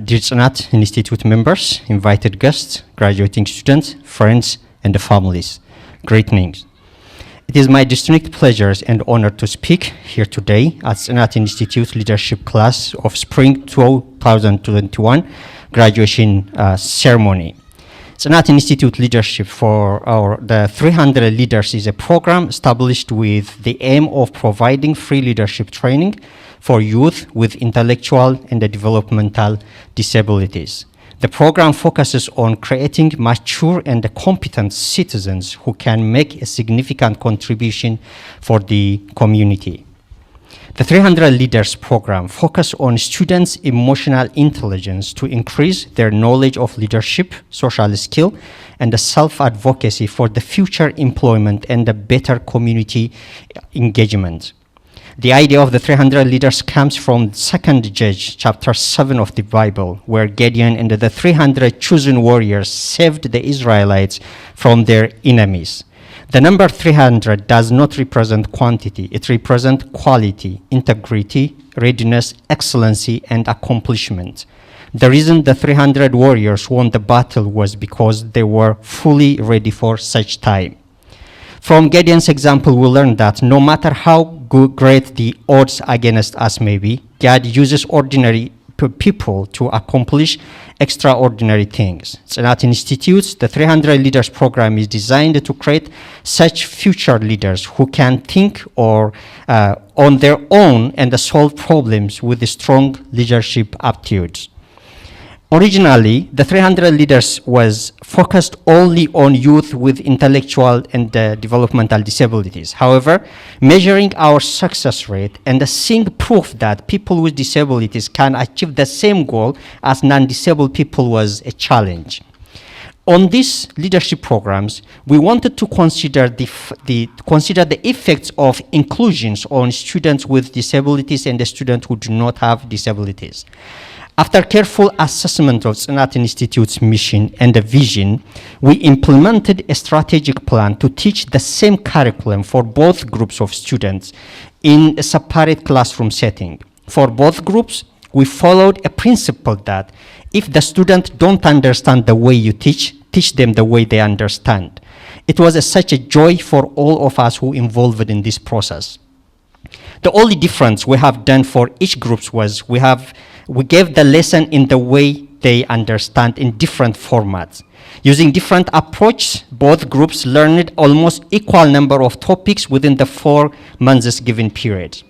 Dear Tsinat Institute members, invited guests, graduating students, friends, and the families, greetings. It is my distinct pleasure and honor to speak here today at Tsinat Institute Leadership Class of Spring 2021 graduation ceremony. Tsinat Institute Leadership for the 300 Leaders is a program established with the aim of providing free leadership training for youth with intellectual and developmental disabilities. The program focuses on creating mature and competent citizens who can make a significant contribution for the community. The 300 Leaders program focuses on students' emotional intelligence to increase their knowledge of leadership, social skill, and the self-advocacy for the future employment and the better community engagement. The idea of the 300 leaders comes from 2nd Judges, chapter 7 of the Bible, where Gideon and the 300 chosen warriors saved the Israelites from their enemies. The number 300 does not represent quantity. It represents quality, integrity, readiness, excellency, and accomplishment. The reason the 300 warriors won the battle was because they were fully ready for such time. From Gideon's example, we learn that no matter how great the odds against us may be, God uses ordinary people to accomplish extraordinary things. Tsinat Institute, the 300 Leaders program, is designed to create such future leaders who can think on their own and solve problems with strong leadership aptitudes. Originally, the 300 Leaders was focused only on youth with intellectual and developmental disabilities. However, measuring our success rate and seeing proof that people with disabilities can achieve the same goal as non-disabled people was a challenge. On these leadership programs, we wanted to consider the effects of inclusions on students with disabilities and the students who do not have disabilities. After careful assessment of Tsinat Institute's mission and the vision, we implemented a strategic plan to teach the same curriculum for both groups of students in a separate classroom setting. For both groups, we followed a principle that if the students don't understand the way you teach them the way they understand. It was such a joy for all of us who involved in this process. The only difference we have done for each group was we gave the lesson in the way they understand in different formats. Using different approaches, both groups learned almost equal number of topics within the 4 months given period.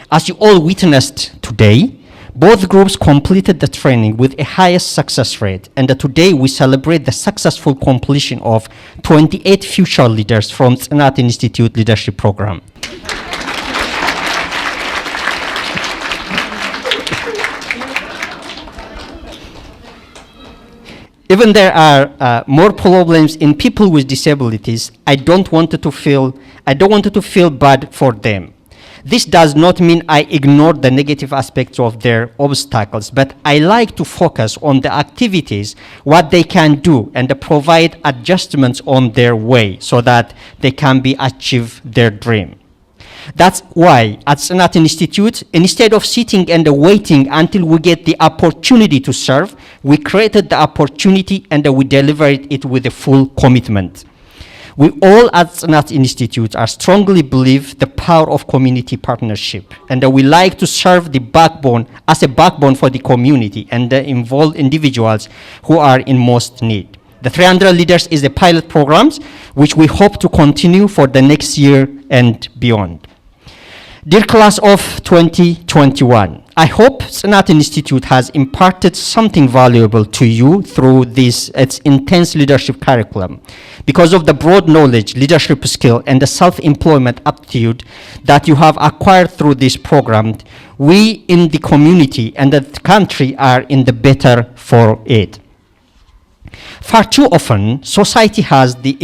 As you all witnessed today, both groups completed the training with a highest success rate, and today we celebrate the successful completion of 28 future leaders from Tsinat Institute Leadership Program. Even there are more problems in people with disabilities, I don't want to feel bad for them. This does not mean I ignore the negative aspects of their obstacles, but I like to focus on the activities, what they can do, and provide adjustments on their way so that they can achieve their dream. That's why at Tsinat Institute, instead of sitting and waiting until we get the opportunity to serve, we created the opportunity and we delivered it with a full commitment. We all at Tsinat Institute strongly believe the power of community partnership, and we like to serve the backbone as a backbone for the community and involve individuals who are in most need. The 300 Leaders is a pilot program which we hope to continue for the next year and beyond. Dear class of 2021, I hope Tsinat Institute has imparted something valuable to you through its intense leadership curriculum. Because of the broad knowledge, leadership skill, and the self-employment aptitude that you have acquired through this program, we in the community and the country are in the better for it. Far too often, society has the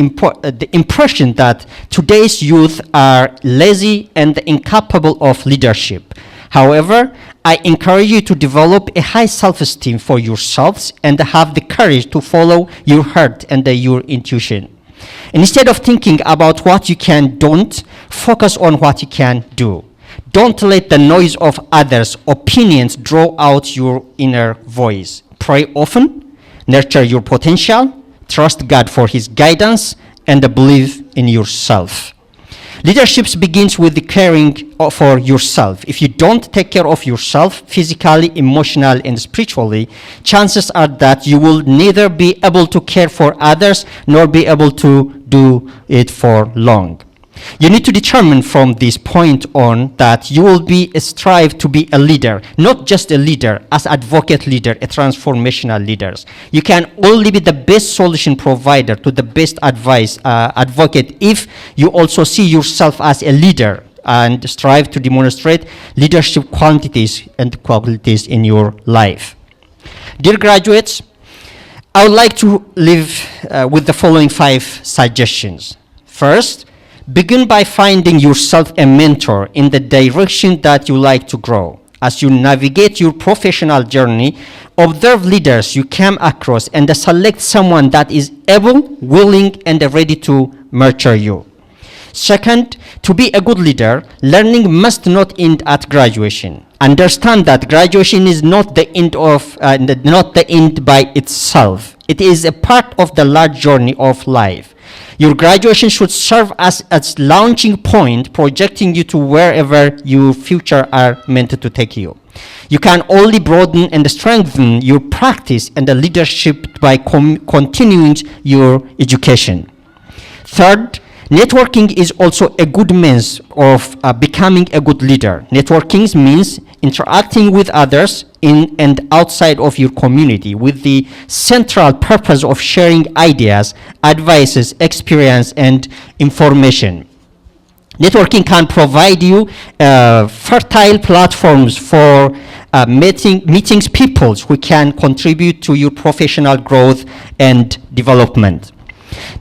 impression that today's youth are lazy and incapable of leadership. However, I encourage you to develop a high self-esteem for yourselves and have the courage to follow your heart and your intuition. Instead of thinking about what you don't, focus on what you can do. Don't let the noise of others' opinions draw out your inner voice. Pray often, nurture your potential, trust God for His guidance, and believe in yourself. Leadership begins with the caring for yourself. If you don't take care of yourself physically, emotionally, and spiritually, chances are that you will neither be able to care for others nor be able to do it for long. You need to determine from this point on that you will strive to be a leader, not just a leader, as advocate leader, a transformational leader. You can only be the best solution provider to the best advice advocate if you also see yourself as a leader and strive to demonstrate leadership quantities and qualities in your life. Dear graduates, I would like to leave with the following 5 suggestions. First, begin by finding yourself a mentor in the direction that you like to grow. As you navigate your professional journey, observe leaders you come across and select someone that is able, willing, and ready to nurture you. Second, to be a good leader, learning must not end at graduation. Understand that graduation is not the end by itself. It is a part of the large journey of life. Your graduation should serve as a launching point, projecting you to wherever your future are meant to take you. You can only broaden and strengthen your practice and the leadership by continuing your education. Third, networking is also a good means of becoming a good leader. Networking means interacting with others in and outside of your community with the central purpose of sharing ideas, advices, experience, and information. Networking can provide you fertile platforms for meeting people who can contribute to your professional growth and development.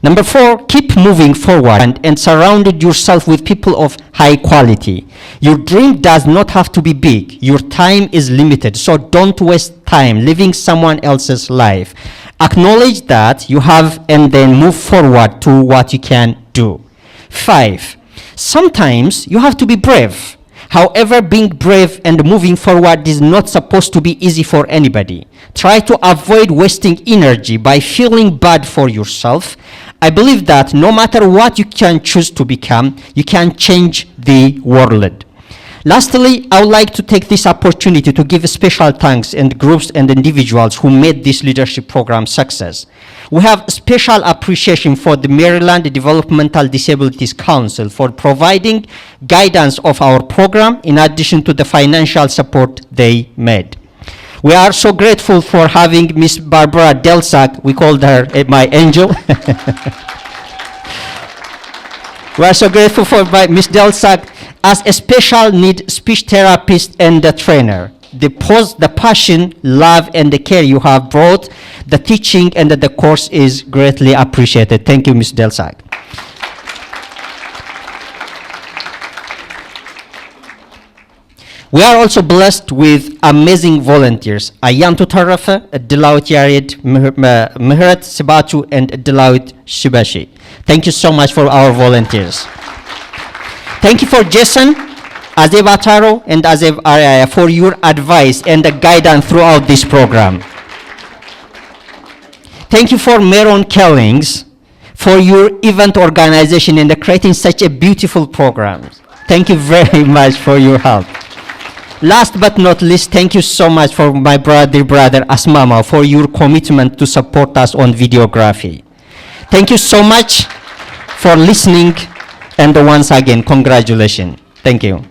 Number 4, keep moving forward and surround yourself with people of high quality. Your dream does not have to be big. Your time is limited, so don't waste time living someone else's life. Acknowledge that you have and then move forward to what you can do. 5, sometimes you have to be brave. However, being brave and moving forward is not supposed to be easy for anybody. Try to avoid wasting energy by feeling bad for yourself. I believe that no matter what you can choose to become, you can change the world. Lastly, I would like to take this opportunity to give special thanks and groups and individuals who made this leadership program success. We have special appreciation for the Maryland Developmental Disabilities Council for providing guidance of our program in addition to the financial support they made. We are so grateful for having Miss Barbara Delsack. We called her my angel. We are so grateful for Miss Delsack as a special need speech therapist and a trainer. The passion, love, and the care you have brought, the teaching and the course is greatly appreciated. Thank you, Ms. Delsack. We are also blessed with amazing volunteers. Ayantu Tarafa, Dilawit Yarid, Mehret Sibatu, and Dilawit Shibashi. Thank you so much for our volunteers. Thank you for Jason, Azev Ataro, and Azev Araya for your advice and the guidance throughout this program. Thank you for Meron Kellings for your event organization and creating such a beautiful program. Thank you very much for your help. Last but not least, thank you so much for my brother Asmama for your commitment to support us on videography. Thank you so much for listening, and once again, congratulations. Thank you.